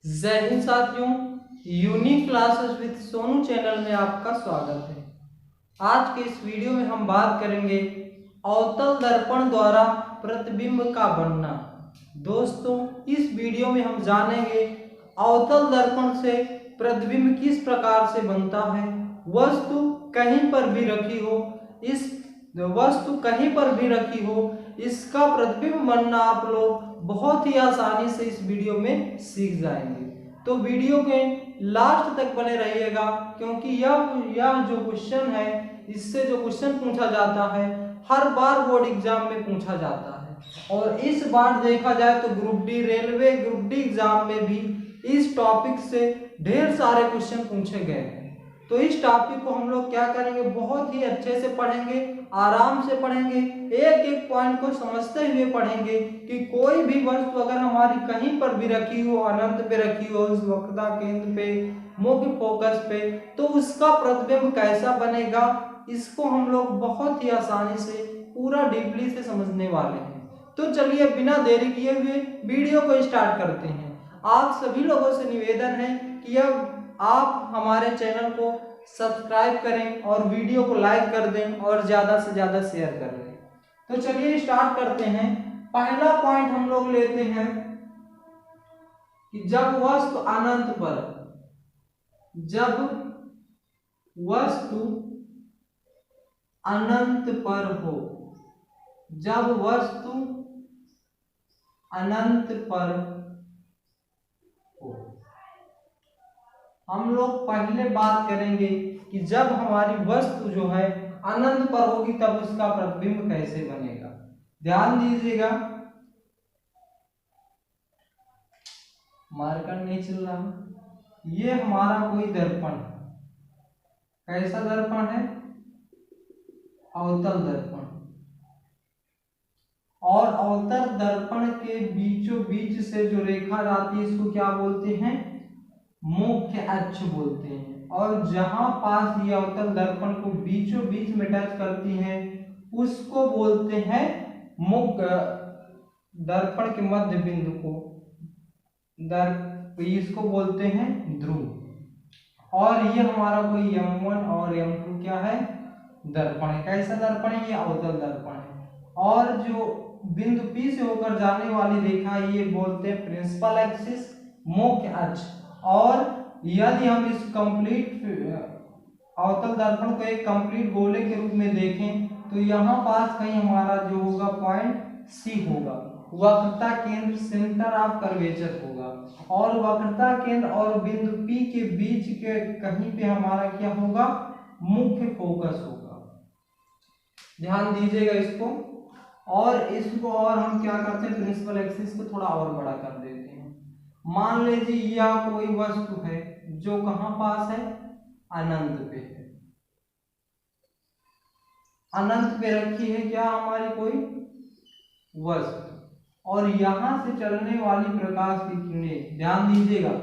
जय हिंद साथियों, unique classes with Sonu channel में आपका स्वागत है। आज के इस वीडियो में हम बात करेंगे अवतल दर्पण द्वारा प्रतिबिंब का बनना। दोस्तों, इस वीडियो में हम जानेंगे अवतल दर्पण से प्रतिबिंब किस प्रकार से बनता है। वस्तु कहीं पर भी रखी हो, इसका प्रतिबिंब बनना आप लोग बहुत ही आसानी से इस वीडियो में सीख जाएंगे। तो वीडियो के लास्ट तक बने रहिएगा, क्योंकि यह जो क्वेश्चन है, इससे जो क्वेश्चन पूछा जाता है हर बार बोर्ड एग्जाम में पूछा जाता है। और इस बार देखा जाए तो group D railway group D exam में भी इस टॉपिक से ढेर सारे क्वेश्चन पूछे गए हैं। तो इस टॉपिक को हम लोग क्या करेंगे, बहुत ही अच्छे से पढ़ेंगे, आराम से पढ़ेंगे, एक एक पॉइंट को समझते हुए पढ़ेंगे कि कोई भी वस्तु अगर हमारी कहीं पर भी रखी हो, अनंत पे रखी हो, उस वक्रता केंद्र पे, मुख्य फोकस पे, तो उसका प्रतिबिंब कैसा बनेगा, इसको हम लोग बहुत ही आसानी से पूरा डीपली से समझने वाले हैं। तो चलिए बिना देरी किए हुए वीडियो को स्टार्ट करते हैं। आप सभी लोगों से निवेदन है कि अब आप हमारे चैनल को सब्सक्राइब करें और वीडियो को लाइक कर दें और ज्यादा से ज्यादा शेयर कर दें। तो चलिए स्टार्ट करते हैं। पहला पॉइंट हम लोग लेते हैं कि जब वस्तु अनंत पर हो, जब वस्तु अनंत पर हो, हम लोग पहले बात करेंगे कि जब हमारी वस्तु जो है अनंत पर होगी तब उसका प्रतिबिंब कैसे बनेगा। ध्यान दीजिएगा, मार्कर नहीं चल रहा। ये हमारा कोई दर्पण है। कैसा दर्पण है? अवतल दर्पण। और अवतल दर्पण के बीचों बीच से जो रेखा जाती है इसको क्या बोलते हैं? मुख्य अक्ष बोलते हैं। और जहां पास ये अवतल दर्पण को बीचों बीच में टच करती है उसको बोलते हैं मुख्य, दर्पण के मध्य बिंदु को इसको बोलते हैं ध्रुव। और ये हमारा कोई M1 और M2 क्या है? दर्पण है। कैसा दर्पण है? ये अवतल दर्पण है। और जो बिंदु P से होकर जाने वाली रेखा ये बोलते हैं प्रिंसिपल एक्सिस, मुख्य अक्ष। और यदि हम इस कंप्लीट अवतल दर्पण को एक कंप्लीट गोले के रूप में देखें तो यहाँ पास कहीं हमारा जो होगा पॉइंट C होगा, वक्रता केंद्र, सेंटर ऑफ कर्वेचर होगा। और वक्रता केंद्र और बिंदु P के बीच के कहीं पे हमारा क्या होगा? मुख्य फोकस होगा। ध्यान दीजिएगा इसको। और इसको और हम क्या करते हैं, प्रिंसिपल एक्सिस को थोड़ा और बड़ा कर देते हैं। मान लीजिए यह कोई वस्तु है जो कहां पास है? अनंत पे है। अनंत पे रखी है क्या हमारी कोई वस्तु, और यहां से चलने वाली प्रकाश की किरणें, ध्यान दीजिएगा,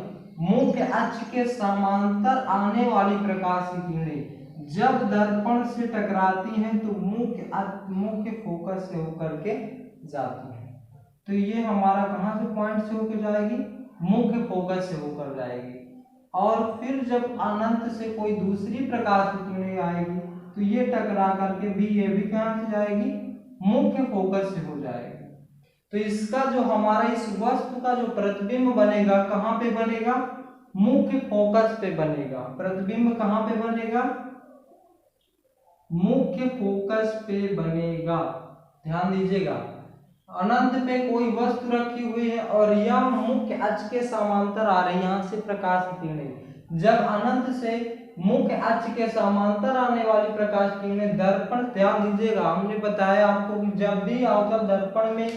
मुख्य अक्ष के समांतर आने वाली प्रकाश की किरणें जब दर्पण से टकराती हैं तो मुख्य फोकस से होकर के जाती है। तो ये हमारा कहां से पॉइंट से होकर जाएगी? मुख्य फोकस से होकर जाएगी। और फिर जब अनंत से कोई दूसरी प्रकाश की किरणें आएगी तो ये टकरा करके भी ये भी कहां से जाएगी? मुख्य फोकस से हो जाएगी। तो इसका जो हमारा इस वस्तु का जो प्रतिबिंब बनेगा कहां पे बनेगा? मुख्य फोकस पे बनेगा। प्रतिबिंब कहां पे बनेगा? मुख्य फोकस पे बनेगा। ध्यान दीजिएगा, अनंत पे कोई वस्तु रखी हुई है और यह मुख्य अक्ष के समांतर आ रही है, यहां से प्रकाश की किरणें। जब अनंत से मुख्य अक्ष के समांतर आने वाली प्रकाश की किरणें दर्पण, ध्यान दीजिएगा, हमने बताया आपको कि जब भी अवतल दर्पण में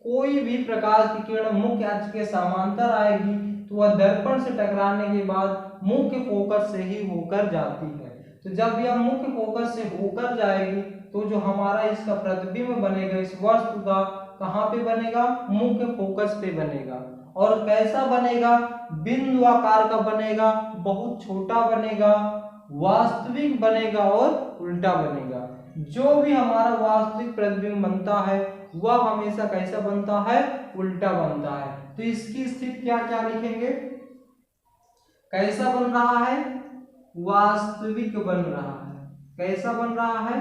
कोई भी प्रकाश की किरण मुख्य अक्ष के समांतर आएगी तो वह दर्पण से टकराने के बाद मुख्य फोकस से ही होकर जाती है। तो जब यह मुख्य फोकस से होकर जाएगी तो जो हमारा इसका प्रतिबिंब बनेगा इस वस्तु का कहां पे बनेगा? मुख्य फोकस पे बनेगा। और कैसा बनेगा? बिंदु आकार का बनेगा, बहुत छोटा बनेगा, वास्तविक बनेगा और उल्टा बनेगा। जो भी हमारा वास्तविक प्रतिबिंब बनता है वह हमेशा कैसा बनता है? उल्टा बनता है। तो इसकी स्थिति क्या क्या लिखेंगे? कैसा बन रहा है? वास्तविक बन रहा है। कैसा बन रहा है?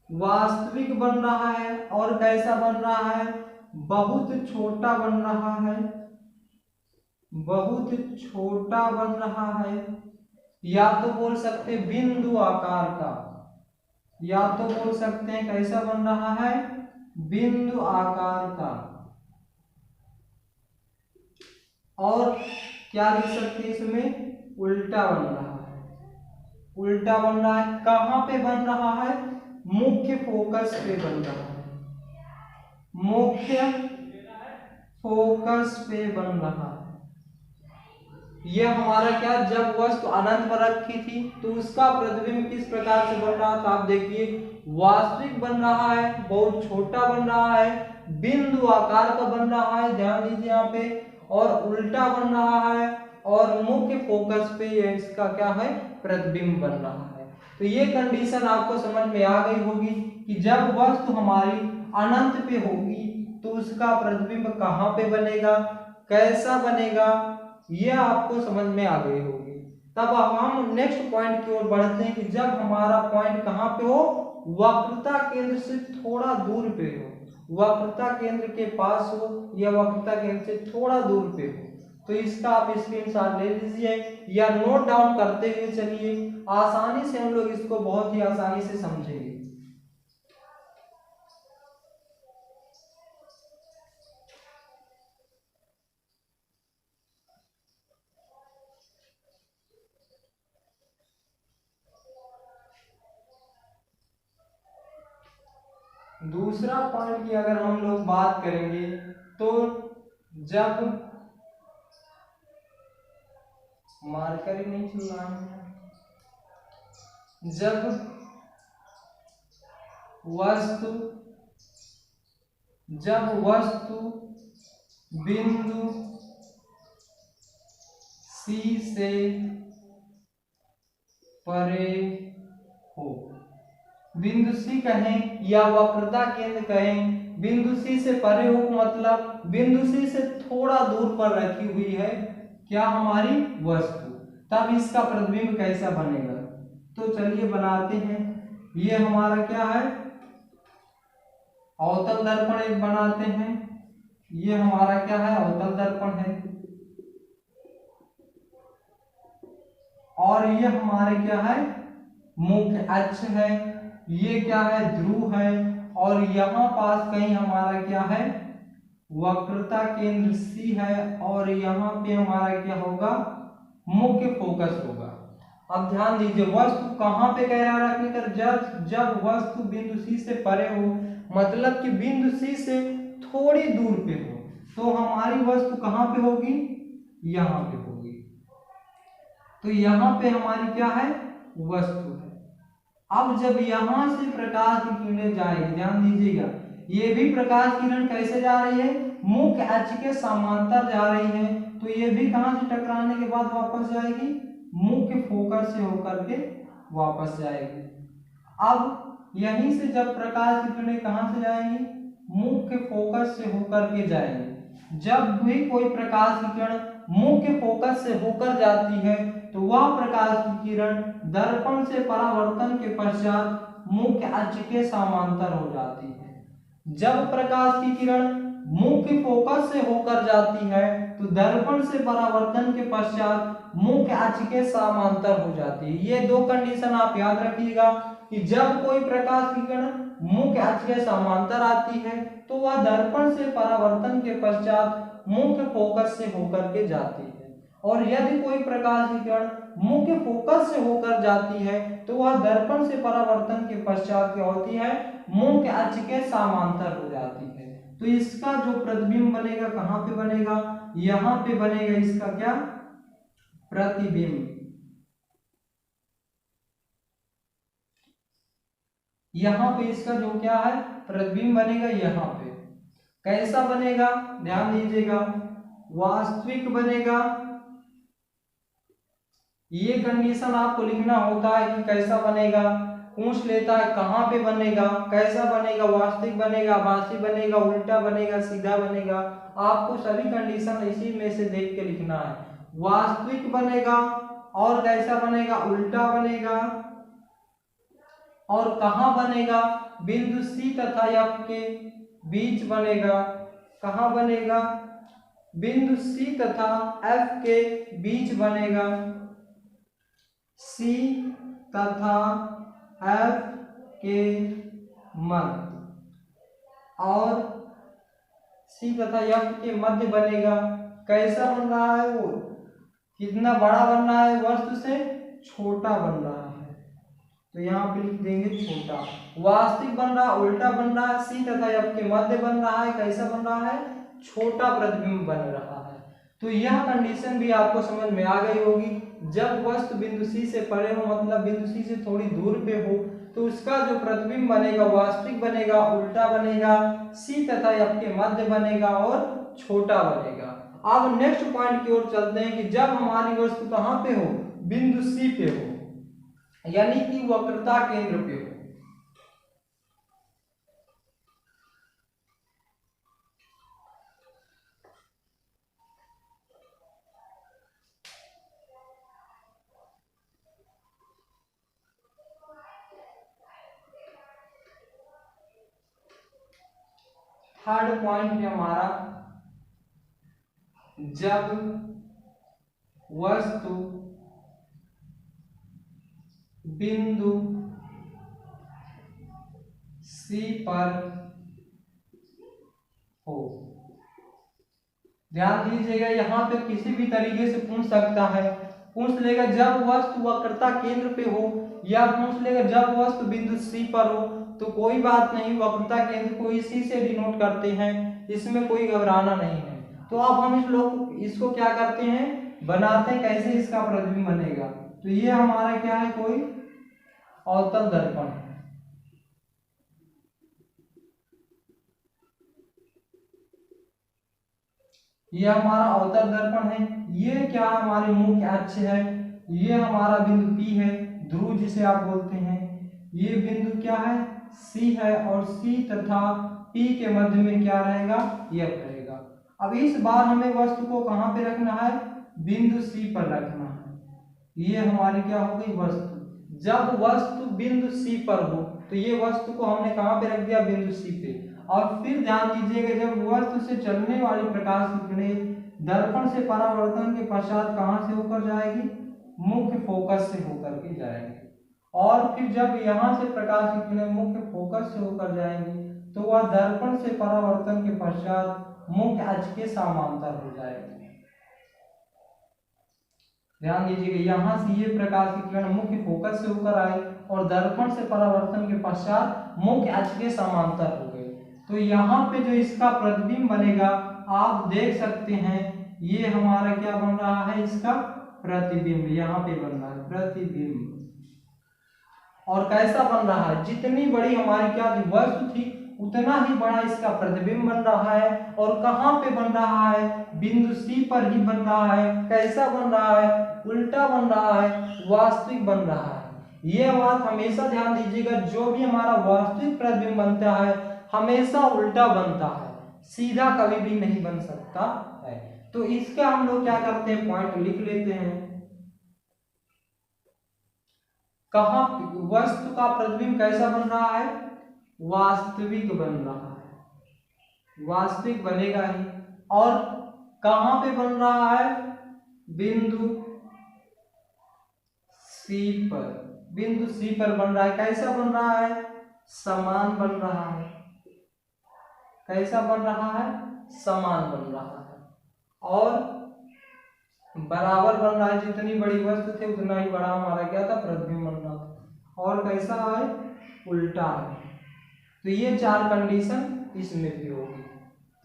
वास्तविक बन रहा है। और कैसा बन रहा है? बहुत छोटा बन रहा है। बहुत छोटा बन रहा है। या तो बोल सकते हैं बिंदु आकार का, या तो बोल सकते हैं कैसा बन रहा है? बिंदु आकार का। और क्या लिख सकते हैं इसमें? उल्टा बन रहा है। उल्टा बन रहा है। कहां पे बन रहा है? मुख्य फोकस पे बन रहा है। मुख्य फोकस पे बन रहा है। यह हमारा क्या, जब वस्तु अनंत पर रखी थी तो उसका प्रतिबिंब किस प्रकार से बन रहा था? आप देखिए, वास्तविक बन रहा है, बहुत छोटा बन रहा है, बिंदु आकार का बन रहा है, ध्यान दीजिए यहाँ पे, और उल्टा बन रहा है, और मुख्य फोकस पे यह इसका क्या है? प्रतिबिंब बन रहा है। तो ये कंडीशन आपको समझ में आ गई होगी कि जब वस्तु हमारी अनंत पे होगी तो उसका प्रतिबिंब कहाँ पे बनेगा, कैसा बनेगा, ये आपको समझ में आ गई होगी। तब अब हम नेक्स्ट पॉइंट की ओर बढ़ते हैं कि जब हमारा पॉइंट कहाँ पे हो? वक्रता केंद्र से थोड़ा दूर पे हो, वक्रता केंद्र के पास हो या वक्रता केंद्र से थोड़ा दूर पे हो। तो इसका आप स्क्रीनशॉट ले लीजिए या नोट डाउन करते हुए चलिए, आसानी से हम लोग इसको बहुत ही आसानी से समझेंगे। दूसरा पॉइंट की अगर हम लोग बात करेंगे तो जब मार्कर ही नहीं चल रहा है, जब वस्तु बिंदु C से परे हो, बिंदु C कहें या वक्रता केंद्र कहें, बिंदु C से परे हो मतलब बिंदु C से थोड़ा दूर पर रखी हुई है क्या? हमारी वस्तु। तब इसका प्रतिबिंब कैसा बनेगा? तो चलिए बनाते हैं। ये हमारा क्या है? अवतल दर्पण एक बनाते हैं। ये हमारा क्या है? अवतल दर्पण है। और ये हमारे क्या है? मुख्य अक्ष है। ये क्या है? ध्रुव है। और यहाँ पास कहीं हमारा क्या है? वक्रता केंद्र C है। और यहाँ पे हमारा क्या होगा? मुख्य फोकस होगा। अब ध्यान दीजिए, वस्तु कहाँ पे कह रहा रखने का? जब वस्तु बिंदु C से परे हो, मतलब कि बिंदु C से थोड़ी दूर पे हो, तो हमारी वस्तु कहाँ पे होगी? यहाँ पे होगी। तो यहाँ पे हमारी क्या है? वस्तु है। अब जब यहाँ से प्रकाश की किरणें जाएगी, ध्यान दीजिएगा, ये भी प्रकाश किरण कैसे जा रही है? मुख्य अक्ष के समांतर जा रही है। तो ये भी कहाँ से टकराने के बाद वापस जाएगी? मुख्य फोकस से होकर के वापस जाएगी। अब यहीं से जब प्रकाश की किरणें कहाँ से जाएंगी? मुख्य फोकस से होकर के जाएंगी। जब भी कोई प्रकाश की किरण मुख्य फोकस से होकर जाती है तो वह प्रकाश की किरण दर्पण से परावर्तन के पश्चात मुख्य अक्ष के समांतर हो जाती है। जब प्रकाश की किरण मुख्य फोकस से होकर जाती है तो दर्पण से परावर्तन के पश्चात मुख्य अक्ष के समांतर हो जाती है। ये दो कंडीशन आप याद रखिएगा कि जब कोई प्रकाश की किरण मुख्य अक्ष के समांतर आती है तो वह दर्पण से परावर्तन के पश्चात मुख्य फोकस से होकर के जाती है। और यदि कोई प्रकाश की किरण मुख्य फोकस से होकर जाती है तो वह दर्पण से परावर्तन के पश्चात क्या होती है? मुख्य अक्ष के समांतर हो जाती है। तो इसका जो प्रतिबिंब बनेगा कहाँ पे बनेगा? यहाँ पे बनेगा। इसका क्या? प्रतिबिंब। यहाँ पे इसका जो क्या है? प्रतिबिंब बनेगा। यहाँ पे कैसा बनेगा? ध्यान दीजिएगा, वास्तविक बनेगा। ये कंडीशन आपको लिखना होता है कि कैसा बनेगा। पूछ लेता है कहाँ पे बनेगा, कैसा बनेगा, वास्तविक बनेगा, आभासी बनेगा, उल्टा बनेगा, सीधा बनेगा। आपको सभी कंडीशन इसी में से देख के लिखना है। वास्तविक बनेगा, और कैसा बनेगा, उल्टा बनेगा, और कहाँ बनेगा, बिंदु सी तथा एफ के बीच बनेगा। कहाँ बनेगा, बिंदु सी तथा एफ के बीच बनेगा। सी तथा एफ के मध्य, और सी तथा एफ के मध्य बनेगा। कैसा बन रहा है वो, कितना बड़ा बन रहा है, वस्तु से छोटा बन रहा है, तो यहाँ पे लिख देंगे छोटा। वास्तविक बन रहा, उल्टा बन रहा है, सी तथा एफ के मध्य बन रहा है, कैसा बन रहा है, छोटा प्रतिबिंब बन रहा है। तो यह कंडीशन भी आपको समझ में आ गई होगी। जब वस्तु बिंदु सी से परे हो, मतलब बिंदु सी से थोड़ी दूर पे हो, तो उसका जो प्रतिबिंब बनेगा वास्तविक बनेगा, उल्टा बनेगा, सी तथा एफ के मध्य बनेगा और छोटा बनेगा। अब नेक्स्ट पॉइंट की ओर चलते हैं कि जब हमारी वस्तु कहाँ पे हो, बिंदु सी पे हो, यानी कि वक्रता केंद्र पे हो। थर्ड पॉइंट है हमारा, जब वस्तु बिंदु सी पर हो। ध्यान दीजिएगा, यहाँ पे किसी भी तरीके से पूछ सकता है, पूछ लेगा जब वस्तु वक्रता केंद्र पे हो, या पूछ लेगा जब वस्तु बिंदु सी पर हो, तो कोई बात नहीं, वक्रता केंद्र को इसी से डिनोट करते हैं, इसमें कोई घबराना नहीं है। तो अब हम इसको क्या करते हैं, बनाते हैं, कैसे इसका प्रतिबिंब बनेगा। तो ये हमारा क्या है, कोई अवतल दर्पण है। ये हमारा अवतल दर्पण है। ये क्या हमारे मुख्य अक्ष है, ये हमारा बिंदु पी है, ध्रुव जिसे आप बोलते हैं। ये बिंदु क्या है, सी है, और सी तथा पी के मध्य में क्या रहेगा, एफ रहेगा। अब इस बार हमें वस्तु को कहाँ पे रखना है, बिंदु सी पर रखना है। ये हमारी क्या हो गई वस्तु। जब वस्तु बिंदु सी पर हो, तो ये वस्तु को हमने कहाँ पे रख दिया, बिंदु सी पे। और फिर ध्यान दीजिएगा, जब वस्तु से चलने वाली प्रकाश की किरणें दर्पण से परावर्तन के पश्चात कहाँ से होकर जाएगी, मुख्य फोकस से होकर के जाएगी। और फिर जब यहाँ से प्रकाश की किरणें मुख्य फोकस से होकर जाएंगी, तो वह दर्पण से परावर्तन के पश्चात मुख्य अक्ष के समांतर हो जाएगी। ध्यान दीजिएगा, यहाँ से ये प्रकाश की किरण मुख्य फोकस से होकर आए और दर्पण से परावर्तन के पश्चात मुख्य अक्ष के समांतर हो गए। तो यहाँ पे जो इसका प्रतिबिंब बनेगा, आप देख सकते हैं, ये हमारा क्या बन रहा है, इसका प्रतिबिंब यहाँ पे बन रहा है, प्रतिबिंब। और कैसा बन रहा है, जितनी बड़ी हमारी क्या थी, वस्तु थी, उतना ही बड़ा इसका प्रतिबिंब बन रहा है। और कहाँ पे बन रहा है, बिंदु सी पर ही बन रहा है। कैसा बन रहा है, उल्टा बन रहा है, वास्तविक बन रहा है। ये बात हमेशा ध्यान दीजिएगा, जो भी हमारा वास्तविक प्रतिबिंब बनता है हमेशा उल्टा बनता है, सीधा कभी भी नहीं बन सकता है। तो इसका हम लोग क्या करते हैं, पॉइंट लिख लेते हैं। कहाँ वस्तु का प्रतिबिंब कैसा बन रहा है, वास्तविक बन रहा है, वास्तविक बनेगा ही। और कहाँ पे बन रहा है, बिंदु सी पर, बिंदु सी पर बन रहा है। कैसा बन रहा है, समान बन रहा है। कैसा बन रहा है, समान बन रहा है, और बराबर बन रहा है। जितनी बड़ी वस्तु थी उतना ही बड़ा हमारा क्या था, प्रतिबिंब बन रहा था। और कैसा है, उल्टा है। तो ये चार कंडीशन इसमें भी होगी।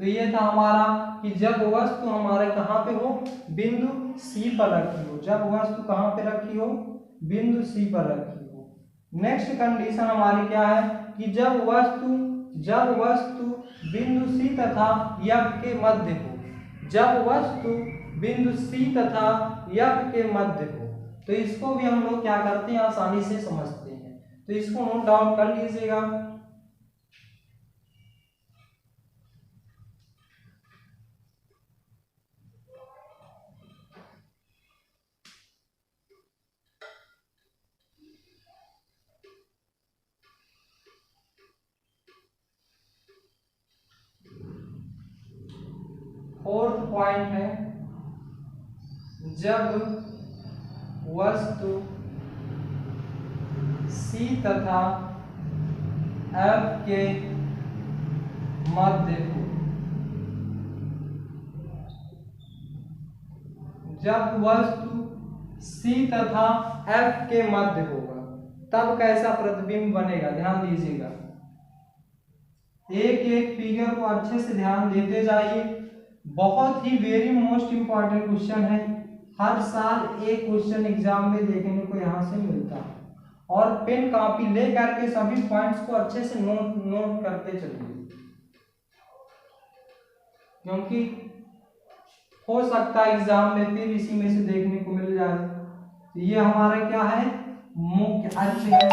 तो ये था हमारा कि जब वस्तु हमारे कहाँ पे हो, बिंदु सी पर रखी हो। जब वस्तु कहाँ पे रखी हो, बिंदु सी पर रखी हो। नेक्स्ट कंडीशन हमारी क्या है कि जब वस्तु बिंदु सी तथा एफ के मध्य हो। जब वस्तु बिंदु सी तथा एफ के मध्य हो, तो इसको भी हम लोग क्या करते हैं, आसानी से समझते हैं। तो इसको नोट डाउन कर लीजिएगा। फोर्थ पॉइंट है, जब वस्तु C तथा F के मध्य हो, जब वस्तु C तथा F के मध्य होगा तब कैसा प्रतिबिंब बनेगा, ध्यान दीजिएगा। एक एक फिगर को अच्छे से ध्यान देते जाइए, बहुत ही वेरी मोस्ट इंपॉर्टेंट क्वेश्चन है। हर साल एक क्वेश्चन एग्जाम में देखने को यहाँ से मिलता है, और पेन कॉपी ले करके सभी पॉइंट्स को अच्छे से नोट करते चलिए, क्योंकि हो सकता है एग्जाम में फिर इसी में से देखने को मिल जाए। तो ये हमारा क्या है, मुख्य अक्ष है।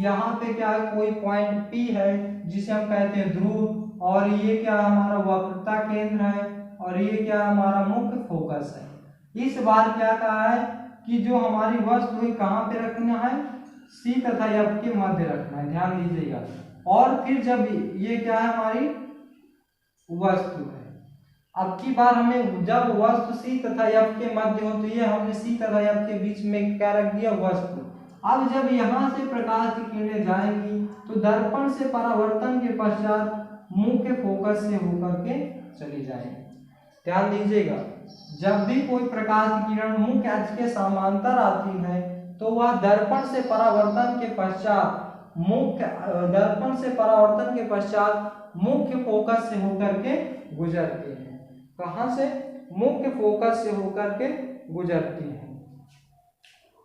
यहाँ पे क्या है, कोई पॉइंट P है जिसे हम कहते हैं ध्रुव, और ये क्या हमारा वक्रता केंद्र है, और ये क्या हमारा मुख्य फोकस है। इस बार क्या कहा है कि जो हमारी वस्तु है कहाँ पे रखना है, C तथा F के मध्य रखना है, ध्यान दीजिएगा। और फिर जब ये क्या है, हमारी वस्तु है, अब की बार हमें जब वस्तु C तथा F के मध्य हो, तो ये हमने C तथा F के बीच में क्या रख दिया, वस्तु। अब जब यहाँ से प्रकाश की किरणें जाएंगी तो दर्पण से परावर्तन के पश्चात मुख्य फोकस से होकर के चली जाएंगी। ध्यान दीजिएगा, जब भी कोई प्रकाश की किरण मुख्य अक्ष के समांतर आती है तो वह दर्पण से परावर्तन के पश्चात मुख्य फोकस से होकर के गुजरती है। कहाँ से, मुख्य फोकस से होकर के गुजरती है।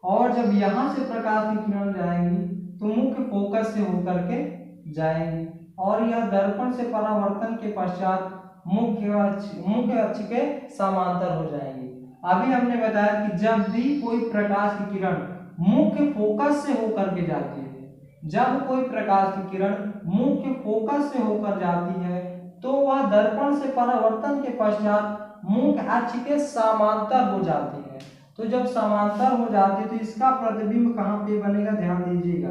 और जब यहाँ से प्रकाश की किरण जाएंगी तो मुख्य फोकस से होकर के जाएंगी, और यह दर्पण से परावर्तन के पश्चात मुख्य अक्ष के समांतर हो जाएंगी। अभी हमने बताया कि जब भी कोई प्रकाश की किरण मुख्य फोकस से होकर के जाती है, जब कोई प्रकाश की किरण मुख्य फोकस से होकर जाती है तो वह दर्पण से परावर्तन के पश्चात मुख्य अक्ष के समांतर हो जाती है। तो जब समांतर हो जाती है तो इसका प्रतिबिंब कहाँ पे बनेगा, ध्यान दीजिएगा,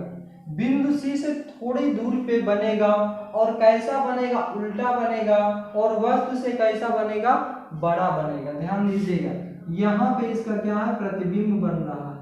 बिंदु C से थोड़ी दूर पे बनेगा, और कैसा बनेगा, उल्टा बनेगा, और वस्तु से कैसा बनेगा, बड़ा बनेगा। ध्यान दीजिएगा, यहाँ पे इसका क्या है, प्रतिबिंब बन रहा है।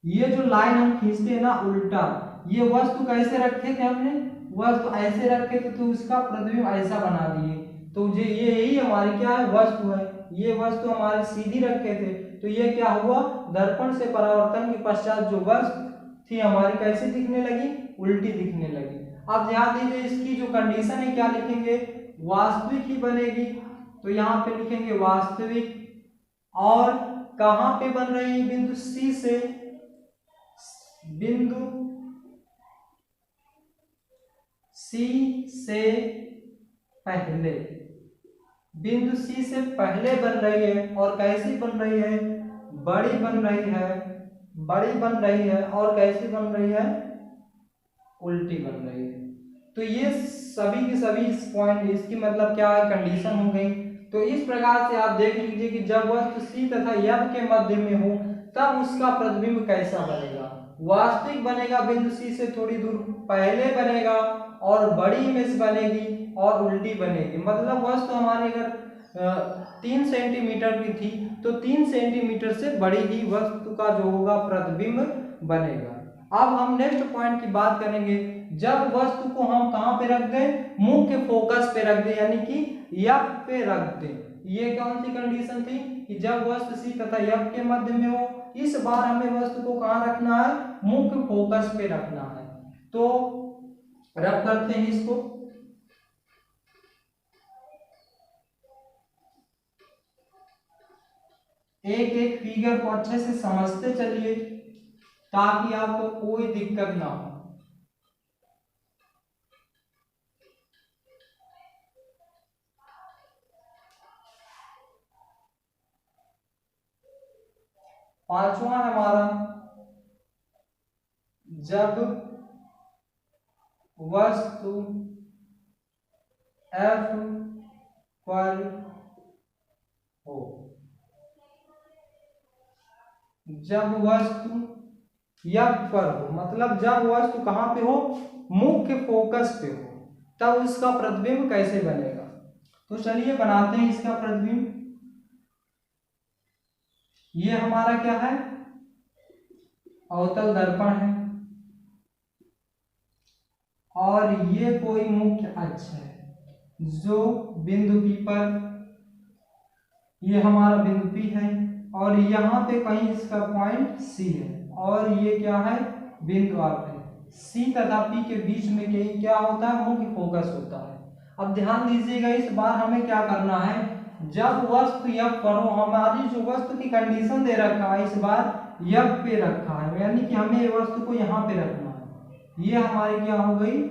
ये जो लाइन हम खींचते हैं ना उल्टा, ये वस्तु कैसे रखे थे हमने, वस्तु ऐसे रखे थे तो उसका प्रतिबिंब ऐसा बना दिए। तो ये यही हमारी क्या है, वस्तु है। ये वस्तु हमारे सीधी रखे थे तो ये क्या हुआ, दर्पण से परावर्तन के पश्चात जो वस्तु थी हमारी कैसे दिखने लगी, उल्टी दिखने लगी। अब ध्यान दीजिए, इसकी जो कंडीशन है क्या लिखेंगे, वास्तविक ही बनेगी। तो यहाँ पे लिखेंगे वास्तविक, और कहाँ पे बन रही है, बिंदु C से, बिंदु C से पहले, बिंदु C से पहले बन रही है। और कैसी बन रही है, बड़ी बन रही है, बड़ी बन रही है, और कैसी बन रही है, उल्टी बन रही है। तो ये सभी के सभी इस पॉइंट, इसकी मतलब क्या है, कंडीशन हो गई। तो इस प्रकार से आप देख लीजिए कि जब वस्तु C तथा F के मध्य में हो तब उसका प्रतिबिंब कैसा बनेगा, वास्तविक बनेगा, बिंदु C से थोड़ी दूर पहले बनेगा, और बड़ी इमेज बनेगी, और उल्टी बनेगी। मतलब वस्तु हमारी अगर 3 सेंटीमीटर की थी तो 3 सेंटीमीटर से बड़ी ही वस्तु का जो होगा प्रतिबिंब बनेगा। अब हम नेक्स्ट पॉइंट की बात करेंगे, जब वस्तु को हम कहाँ पे रख दें, मुख्य फोकस पे रख दें, यानी कि F पे रख दें। ये कौन सी कंडीशन थी कि जब वस्तु C तथा F के मध्य में हो। इस बार हमें वस्तु को कहाँ रखना है, मुख्य फोकस पे रखना है। तो रब करते हैं इसको, एक एक फिगर को अच्छे से समझते चलिए ताकि आपको कोई दिक्कत ना हो। पांचवा हमारा, जब वस्तु F पर हो, जब वस्तु F पर हो, मतलब जब वस्तु कहां पे हो, मुख्य फोकस पे हो, तब उसका प्रतिबिंब कैसे बनेगा। तो चलिए बनाते हैं इसका प्रतिबिंब। ये हमारा क्या है, अवतल दर्पण है, और ये कोई मुख्य अक्ष है जो बिंदु P पर, ये हमारा बिंदु P है, और यहाँ पे कहीं इसका पॉइंट C है, और ये क्या है, बिंदु R है। C तथा P के बीच में कहीं क्या होता है, मुख्य फोकस होता है। अब ध्यान दीजिएगा, इस बार हमें क्या करना है, जब वस्तु F पर हो, हमारी जो वस्तु की कंडीशन दे रखा है इस बार F पे रखा है, यानी कि हमें वस्तु को यहाँ पे रखना है। ये हमारी क्या हो गई,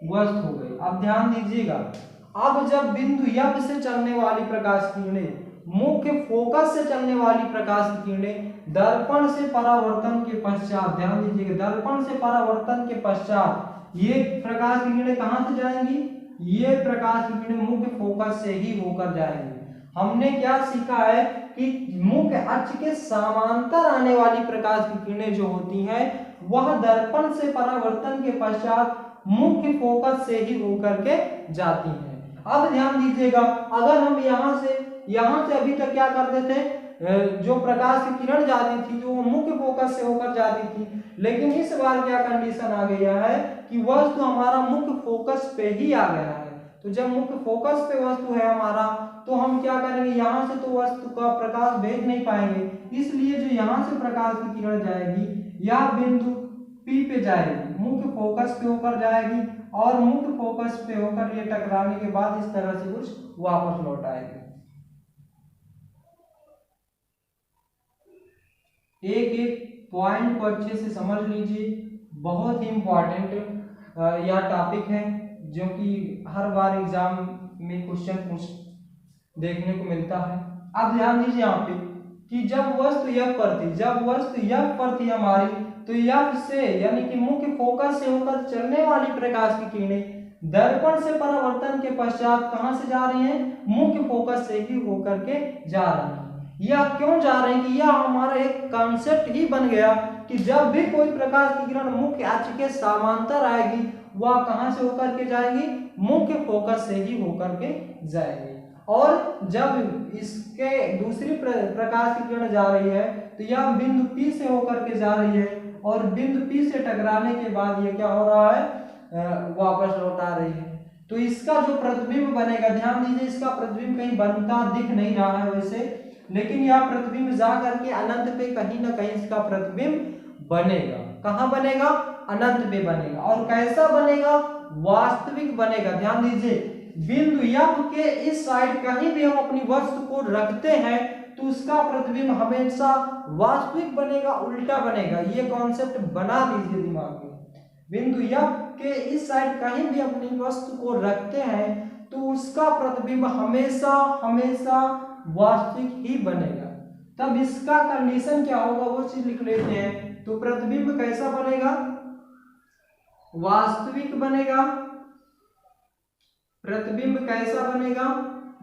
वस्तु हो गई। अब ध्यान दीजिएगा, अब जब बिंदु F से चलने वाली प्रकाश किरणें, मुख्य फोकस से चलने वाली प्रकाश की किरणें दर्पण से परावर्तन के पश्चात, ध्यान दीजिएगा, दर्पण से परावर्तन के पश्चात ये प्रकाश की किरणें कहां से जाएंगी, ये प्रकाश की किरणें मुख्य फोकस से ही होकर जाएंगी। हमने क्या सीखा है कि मुख्य अक्ष के समांतर आने वाली प्रकाश की किरणें जो होती हैं वह दर्पण से परावर्तन के पश्चात मुख्य फोकस से ही होकर के जाती हैं। अब ध्यान दीजिएगा, अगर हम यहाँ से अभी तक क्या करते थे, जो प्रकाश की किरण जाती थी जो मुख्य फोकस से होकर जाती थी, लेकिन इस बार क्या कंडीशन आ गया है कि वस्तु हमारा मुख्य फोकस पे ही आ गया है। तो जब मुख्य फोकस पे वस्तु है हमारा, तो हम क्या करेंगे, यहाँ से तो वस्तु का प्रकाश भेज नहीं पाएंगे, इसलिए जो यहाँ से प्रकाश की किरण जाएगी यह बिंदु P पे जाएगी, मुख्य फोकस पे होकर जाएगी, और मुख्य फोकस पे होकर ये टकराने के बाद इस तरह से कुछ वापस लौट आएगी। एक एक पॉइंट को अच्छे से समझ लीजिए, बहुत ही इंपॉर्टेंट यह टॉपिक है जो कि हर बार एग्जाम में क्वेश्चन देखने को मिलता है। अब ध्यान दीजिए यहाँ पे कि जब वस्तु F पर थी हमारी, तो F से यानी कि मुख्य फोकस से होकर चलने वाली प्रकाश की किरणें दर्पण से परावर्तन के पश्चात कहां से जा रही हैं, मुख्य फोकस से ही होकर के जा रही हैं। यह क्यों जा रहे हैं कि यह हमारा एक कॉन्सेप्ट ही बन गया कि जब भी कोई प्रकाश की किरण मुख्य अक्ष के समांतर आएगी वह कहां से होकर के जाएगी, मुख्य फोकस से ही होकर के जाएगी। और जब इसके दूसरी प्रकाश की किरण जा रही है तो यह बिंदु P से होकर के जा रही है, और बिंदु P से टकराने के बाद ये क्या हो रहा है, वापस लौट आ रही है। तो इसका जो प्रतिबिंब बनेगा, ध्यान दीजिए, इसका प्रतिबिंब कहीं बनता दिख नहीं रहा है वैसे, लेकिन यह प्रतिबिंब जा करके अनंत पे कहीं ना कहीं इसका प्रतिबिंब बनेगा। कहां बनेगा, अनंत पे बनेगा। और कैसा बनेगा, वास्तविक बनेगा। ध्यान दीजिए, बिंदु F के इस साइड कहीं भी हम अपनी वस्तु को रखते हैं तो उसका प्रतिबिंब हमेशा वास्तविक बनेगा, उल्टा बनेगा। ये कॉन्सेप्ट बना लीजिए दिमाग में। बिंदु F के इस साइड कहीं भी अपनी वस्तु को रखते हैं तो उसका प्रतिबिंब हमेशा हमेशा वास्तविक ही बनेगा। तब इसका कंडीशन क्या होगा वो चीज लिख लेते हैं। तो प्रतिबिंब कैसा बनेगा, वास्तविक बनेगा। प्रतिबिंब कैसा बनेगा,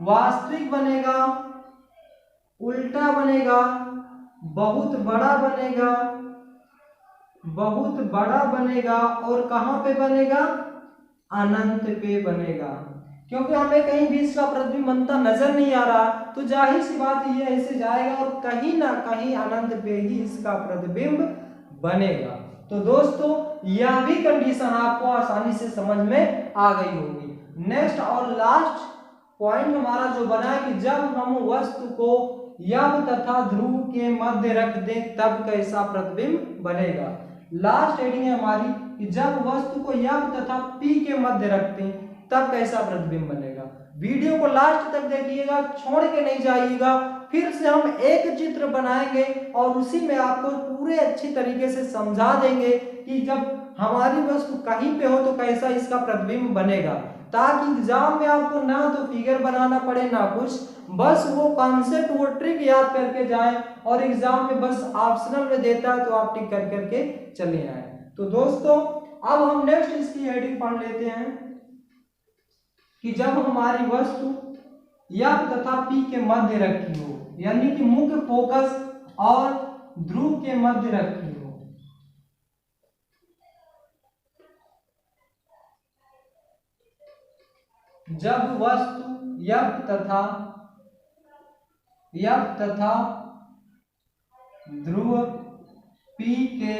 वास्तविक बनेगा, उल्टा बनेगा, बहुत बड़ा बनेगा, बहुत बड़ा बनेगा, और कहां पे बनेगा, अनंत पे बनेगा। क्योंकि हमें कहीं भी इसका प्रतिबिंब बनता नजर नहीं आ रहा, तो जाहिर सी बात ये ऐसे जाएगा और कहीं ना कहीं अनंत पे ही इसका प्रतिबिंब बनेगा। तो दोस्तों यह भी कंडीशन आपको आसानी से समझ में आ गई होगी। नेक्स्ट और लास्ट पॉइंट हमारा जो बना है कि जब हम वस्तु को F तथा ध्रुव के मध्य रख दें तब कैसा प्रतिबिंब बनेगा। लास्ट हेडिंग है हमारी कि जब वस्तु को F तथा P के मध्य रखते हैं तब कैसा प्रतिबिंब बनेगा। वीडियो को लास्ट तक देखिएगा, छोड़ के नहीं जाइएगा। फिर से हम एक चित्र बनाएंगे और उसी में आपको पूरे अच्छी तरीके से समझा देंगे कि जब हमारी वस्तु कहीं पे हो तो कैसा इसका प्रतिबिंब बनेगा, ताकि एग्जाम में आपको ना तो फिगर बनाना पड़े ना कुछ, बस वो कॉन्सेप्ट वो ट्रिक याद करके जाएं और एग्जाम में बस ऑप्शनल में देता है तो आप टिक कर करके चले आए। तो दोस्तों अब हम नेक्स्ट इसकी हेडिंग पढ़ लेते हैं कि जब हमारी वस्तु F तथा P के मध्य रखी हो, यानी कि मुख्य फोकस और ध्रुव के मध्य रखी हो, जब वस्तु F तथा ध्रुव P के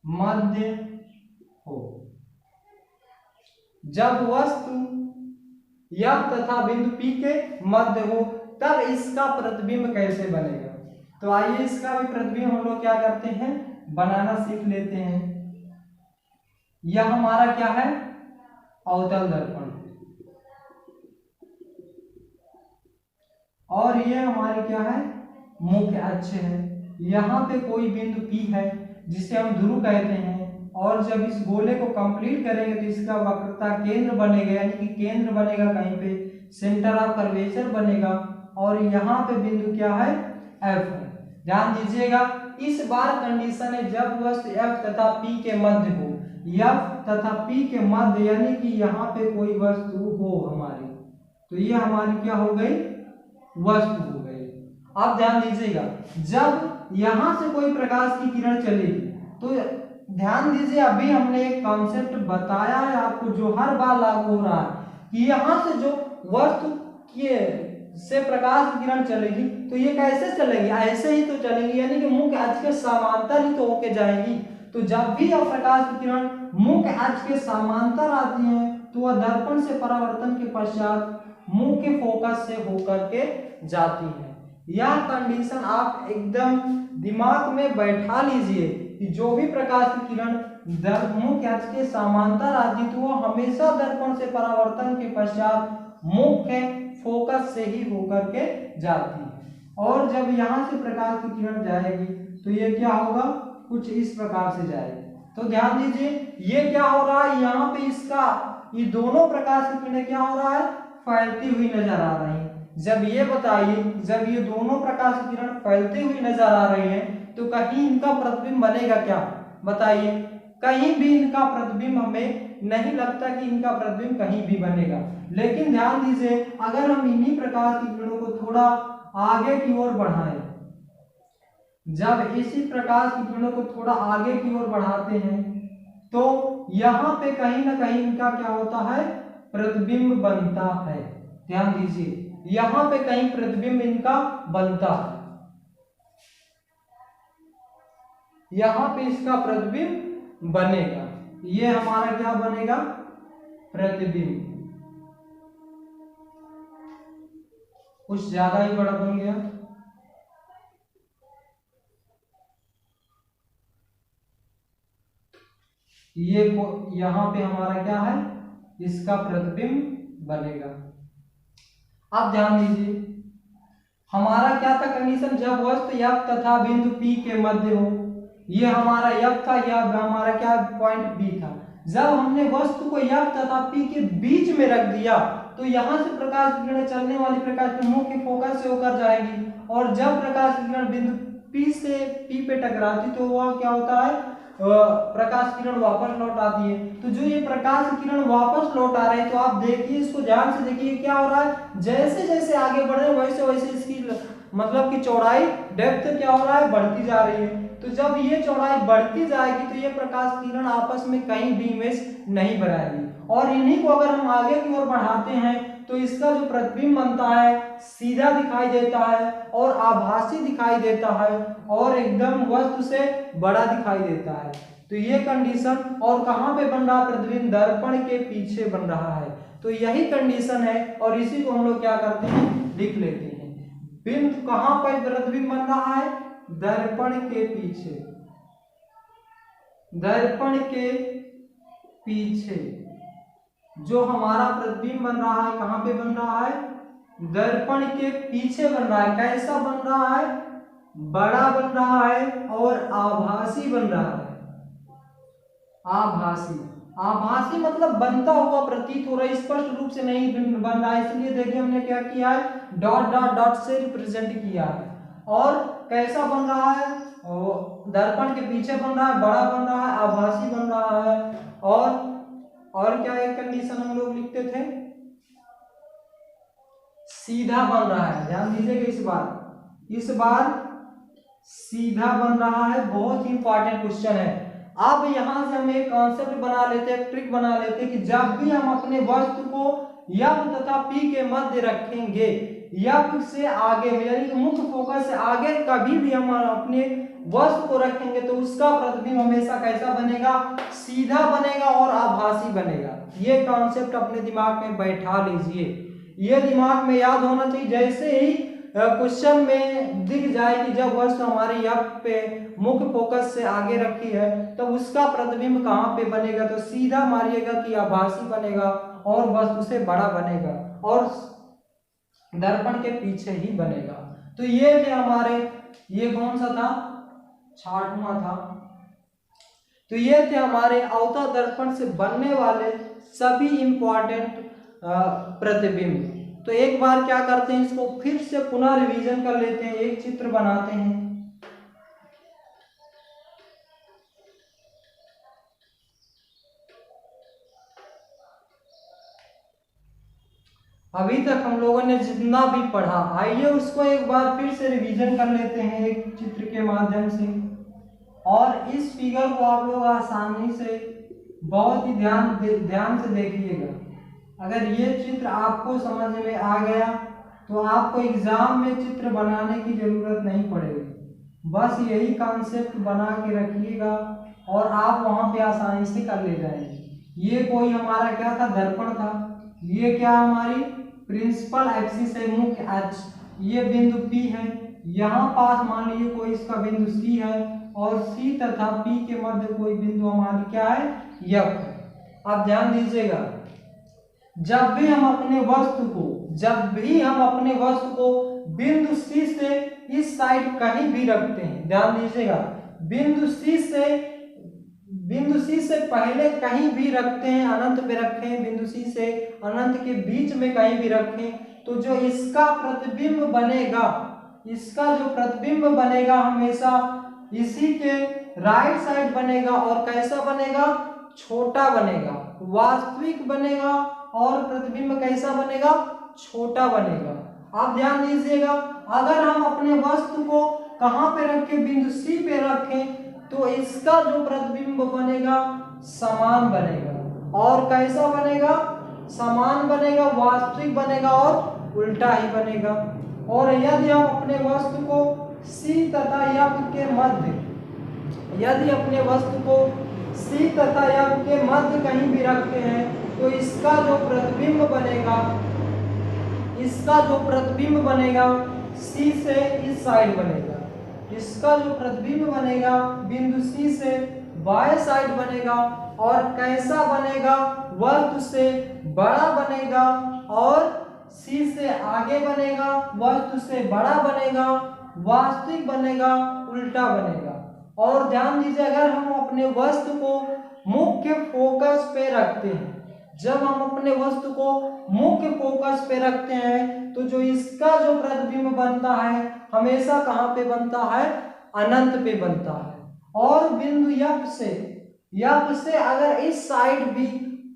मध्य हो। जब वस्तु F तथा बिंदु P के मध्य हो तब इसका प्रतिबिंब कैसे बनेगा। तो आइए इसका भी प्रतिबिंब हम लोग क्या करते हैं, बनाना सीख लेते हैं। यह हमारा क्या है, अवतल दर्पण, और ये हमारी क्या है, मुख्य अक्ष है। यहाँ पे कोई बिंदु P है जिसे हम ध्रुव कहते हैं, और जब इस गोले को कंप्लीट करेंगे तो इसका वक्रता केंद्र बनेगा, यानी कि केंद्र बनेगा कहीं पे, सेंटर ऑफ कर्वेचर बनेगा, और यहाँ पे बिंदु क्या है, F है। ध्यान दीजिएगा, इस बार कंडीशन है जब वस्तु F तथा P के मध्य हो, F तथा P के मध्य, यानी कि यहाँ पे कोई वस्तु हो हमारी, तो ये हमारी क्या हो गई, वस्तु हो गई। अब ध्यान दीजिएगा, जब यहाँ से कोई प्रकाश की किरण चलेगी तो ध्यान दीजिए, अभी हमने एक कॉन्सेप्ट बताया है आपको जो हर बार लागू हो रहा है कि यहाँ से जो वस्तु के से प्रकाश की किरण चलेगी तो ये कैसे चलेगी, ऐसे ही तो चलेगी, यानी कि मुख्य अक्ष के समांतर ही तो होके जाएगी। तो जब भी यह प्रकाश की किरण मुख्य अक्ष के समांतर आती है तो वह दर्पण से परावर्तन के पश्चात मुख्य फोकस से होकर के जाती है। यह कंडीशन आप एकदम दिमाग में बैठा लीजिए कि जो भी प्रकाश की किरण मुख्य अक्ष के समांतर आती तो वह हमेशा दर्पण से परावर्तन के पश्चात मुख्य फोकस से ही होकर के जाती है। और जब यहाँ से प्रकाश की किरण जाएगी तो ये क्या होगा, कुछ इस प्रकार से जाएगी। तो ध्यान दीजिए, ये क्या हो रहा है, यहाँ पे इसका ये दोनों प्रकाश की किरणें क्या हो रहा है, फैलती हुई नजर आ रही है। जब ये बताइए, जब ये दोनों प्रकाश की किरण फैलती हुई नजर आ रही है तो कहीं इनका प्रतिबिंब बनेगा क्या, बताइए, कहीं भी इनका प्रतिबिंब हमें नहीं लगता कि इनका प्रतिबिंब कहीं भी बनेगा। लेकिन ध्यान दीजिए, अगर हम इन्हीं प्रकाश की किरणों को थोड़ा आगे की ओर बढ़ाएं, जब इसी प्रकाश की किरणों को थोड़ा आगे की ओर बढ़ाते हैं तो यहाँ पे कहीं ना कहीं इनका क्या होता है, प्रतिबिंब बनता है। ध्यान दीजिए, यहाँ पे कहीं प्रतिबिंब इनका बनता है, यहाँ पे इसका प्रतिबिंब बनेगा, ये हमारा क्या बनेगा, प्रतिबिंब। कुछ ज्यादा ही बड़ा बन गया, ये यहाँ पे हमारा क्या है, इसका प्रतिबिंब बनेगा। अब ध्यान दीजिए, हमारा क्या था कंडीशन, जब वस्तु F तथा बिंदु P के मध्य हो, ये हमारा F था, यह हमारा क्या पॉइंट B था। जब हमने वस्तु को F तथा P के बीच में रख दिया तो यहाँ से प्रकाश की किरण चलने वाली प्रकाश की मुख्य फोकस से होकर जाएगी, और जब प्रकाश की किरण बिंदु P से P पे टकराती तो वह क्या होता है, प्रकाश किरण वापस लौट आती है। तो जो ये प्रकाश किरण वापस लौट आ रही है, तो आप देखिए, इसको ध्यान से देखिए क्या हो रहा है, जैसे जैसे आगे बढ़ रहे हैं वैसे वैसे इसकी मतलब कि चौड़ाई, डेप्थ क्या हो रहा है, बढ़ती जा रही है। तो जब ये चौड़ाई बढ़ती जाएगी तो ये प्रकाश किरण आपस में कहीं भी इमेज नहीं बनाएगी, और इन्हीं को अगर हम आगे की ओर बढ़ाते हैं तो इसका जो प्रतिबिंब बनता है सीधा दिखाई देता है और आभासी दिखाई देता है और एकदम वस्तु से बड़ा दिखाई देता है। तो ये कंडीशन, और कहाँ पे बन रहा है प्रतिबिंब, दर्पण के पीछे बन रहा है। तो यही कंडीशन है, और इसी को हम लोग क्या करते हैं, लिख लेते हैं। बिंदु कहाँ पर प्रतिबिंब बन रहा है, दर्पण के पीछे, दर्पण के पीछे जो हमारा प्रतिबिंब बन रहा है, कहां पे बन रहा है, दर्पण के पीछे बन रहा है। कैसा बन रहा है, बड़ा बन रहा है और आभासी बन रहा है। आभासी, आभासी मतलब बनता हुआ प्रतीत हो रहा है, स्पष्ट रूप से नहीं बन रहा है, इसलिए देखिए हमने क्या किया है, डॉट डॉट डॉट से रिप्रेजेंट किया है। और कैसा बन रहा है, दर्पण के पीछे बन रहा है, बड़ा बन रहा है, आभासी बन रहा है, और क्या एक कंडीशन हम लोग लिखते थे, सीधा बन रहा है। ध्यान दीजिएगा, इस बार सीधा बन रहा है। बहुत ही इंपॉर्टेंट क्वेश्चन है। अब यहां से हम एक कॉन्सेप्ट बना लेते हैं, ट्रिक बना लेते हैं कि जब भी हम अपने वस्तु को यफ तथा पी के मध्य रखेंगे, यफ से आगे यानी कि मुख्य फोकस से आगे कभी भी हम अपने वस्तु को रखेंगे तो उसका प्रतिबिंब हमेशा कैसा बनेगा, सीधा बनेगा और आभासी बनेगा। ये कॉन्सेप्ट अपने दिमाग में बैठा लीजिए, ये दिमाग में याद होना चाहिए। जैसे ही क्वेश्चन में दिख जाए कि जब वस्तु हमारी यफ पे मुख्य फोकस से आगे रखी है तो उसका प्रतिबिंब कहाँ पे बनेगा, तो सीधा मारिएगा कि आभासी बनेगा और वस्तु से बड़ा बनेगा और दर्पण के पीछे ही बनेगा। तो ये थे हमारे, ये कौन सा था, 6वां था। तो ये थे हमारे अवतल दर्पण से बनने वाले सभी इंपॉर्टेंट प्रतिबिंब। तो एक बार क्या करते हैं, इसको फिर से पुनः रिवीजन कर लेते हैं, एक चित्र बनाते हैं। अभी तक हम लोगों ने जितना भी पढ़ा, आइए उसको एक बार फिर से रिवीजन कर लेते हैं एक चित्र के माध्यम से। और इस फिगर को आप लोग आसानी से बहुत ही ध्यान से देखिएगा। अगर ये चित्र आपको समझ में आ गया तो आपको एग्जाम में चित्र बनाने की जरूरत नहीं पड़ेगी, बस यही कॉन्सेप्ट बना के रखिएगा और आप वहां पे आसानी से कर ले जाएंगे। ये कोई हमारा क्या था, दर्पण था। ये क्या हमारी प्रिंसिपल एक्सिस है, मुख्य अक्ष। ये बिंदु P है, यहाँ पास मान लीजिए कोई इसका बिंदु C है और C तथा P के मध्य कोई बिंदु हमारी क्या है, F। अब ध्यान दीजिएगा, जब भी हम अपने वस्तु को बिंदु C से इस साइड कहीं भी रखते हैं, ध्यान दीजिएगा, बिंदु C से पहले कहीं भी रखते हैं, अनंत पे रखें, बिंदु C से अनंत के बीच में कहीं भी रखें, तो जो इसका प्रतिबिंब बनेगा हमेशा इसी के राइट साइड बनेगा और कैसा बनेगा, छोटा बनेगा, वास्तविक बनेगा और प्रतिबिंब कैसा बनेगा, छोटा बनेगा। आप ध्यान दीजिएगा, अगर हम अपने वस्तु को कहां पे रखें, बिंदु C पे रखें, तो इसका जो प्रतिबिंब बनेगा समान बनेगा और कैसा बनेगा, समान बनेगा, वास्तविक बनेगा और उल्टा ही बनेगा। और यदि हम अपने वस्तु को C तथा F के मध्य, यदि अपने वस्तु को C तथा F के मध्य कहीं भी रखते हैं तो इसका जो प्रतिबिंब बनेगा C से इस साइड बनेगा, इसका जो प्रतिबिंब बनेगा बिंदु C से बाएं साइड बनेगा और कैसा बनेगा, वस्तु से बड़ा बनेगा और C से आगे बनेगा, वस्तु से बड़ा बनेगा, वास्तविक बनेगा, उल्टा बनेगा। और ध्यान दीजिए, अगर हम अपने वस्तु को मुख्य फोकस पे रखते हैं, जब हम अपने वस्तु को मुख्य फोकस पे रखते हैं तो जो इसका जो प्रतिबिंब बनता है हमेशा कहाँ पे बनता है, अनंत पे बनता है। और बिंदु F से अगर इस साइड भी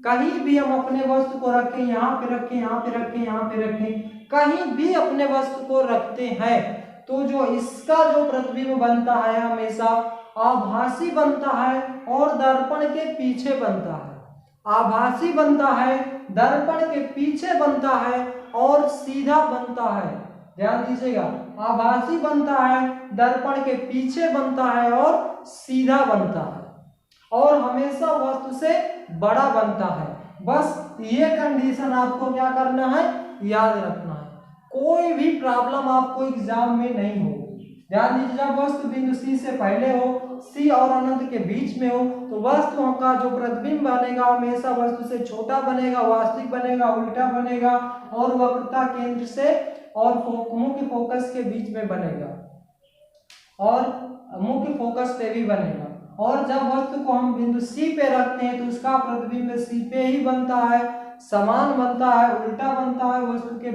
कहीं भी हम अपने वस्तु को रखें, यहाँ पे रखें, यहाँ पे रखें, यहाँ पे रखें, कहीं भी अपने वस्तु को रखते हैं तो जो इसका जो प्रतिबिंब बनता है हमेशा आभासी बनता है और दर्पण के पीछे बनता है, आभासी बनता है, दर्पण के पीछे बनता है और सीधा बनता है। ध्यान दीजिएगा, आभासी बनता है, दर्पण के पीछे बनता है और सीधा बनता है और हमेशा वस्तु से बड़ा बनता है। बस ये कंडीशन आपको क्या करना है, याद रखना है, कोई भी प्रॉब्लम आपको एग्जाम में नहीं होगी। ध्यान दीजिए, जब वस्तु बिंदु C से पहले हो, C और अनंत के बीच में हो, तो वस्तु का जो प्रतिबिंब बनेगा हमेशा वस्तु से छोटा बनेगा, वास्तविक बनेगा, उल्टा बनेगा और वक्रता केंद्र से और मुख्य फोकस के बीच में बनेगा और मुख्य फोकस पे भी बनेगा। और जब वस्तु को हम बिंदु C पे रखते हैं तो उसका प्रतिबिंब C पे ही बनता है, समान बनता है, उल्टा बनता है, वस्तु के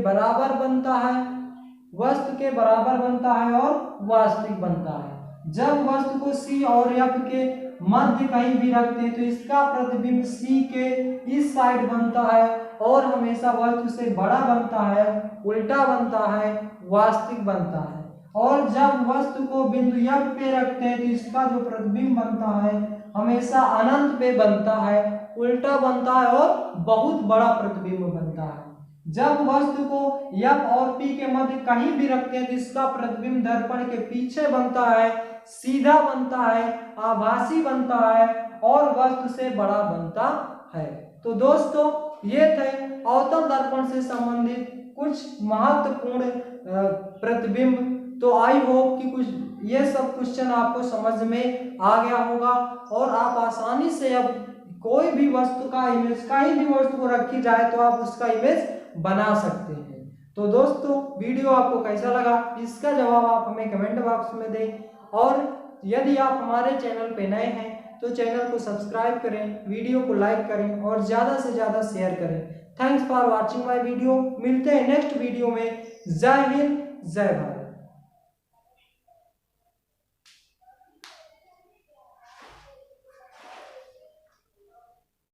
बराबर बनता है और वास्तविक बनता है। जब वस्तु को C और F के मध्य कहीं भी रखते हैं तो इसका प्रतिबिंब C के इस साइड बनता है और हमेशा वस्तु से बड़ा बनता है, उल्टा बनता है, वास्तविक बनता है। और जब वस्तु को बिंदु F पे रखते हैं तो इसका जो प्रतिबिंब बनता है हमेशा अनंत पे बनता है, उल्टा बनता है और बहुत बड़ा प्रतिबिंब बनता है। जब वस्तु को F और P के मध्य कहीं भी रखते हैं तो इसका प्रतिबिंब दर्पण के पीछे बनता है, सीधा बनता है, आभासी बनता है और वस्तु से बड़ा बनता है। तो दोस्तों ये थे अवतल दर्पण से संबंधित कुछ महत्वपूर्ण प्रतिबिंब। तो आई होप कि कुछ ये सब क्वेश्चन आपको समझ में आ गया होगा और आप आसानी से अब कोई भी वस्तु का इमेज, कहीं भी वस्तु को रखी जाए तो आप उसका इमेज बना सकते हैं। तो दोस्तों वीडियो आपको कैसा लगा इसका जवाब आप हमें कमेंट बॉक्स में दें और यदि आप हमारे चैनल पे नए हैं तो चैनल को सब्सक्राइब करें, वीडियो को लाइक करें और ज़्यादा से ज़्यादा शेयर करें। Thanks for watching my video. मिलते हैं नेक्स्ट वीडियो में। जय हिंद, जय भारत।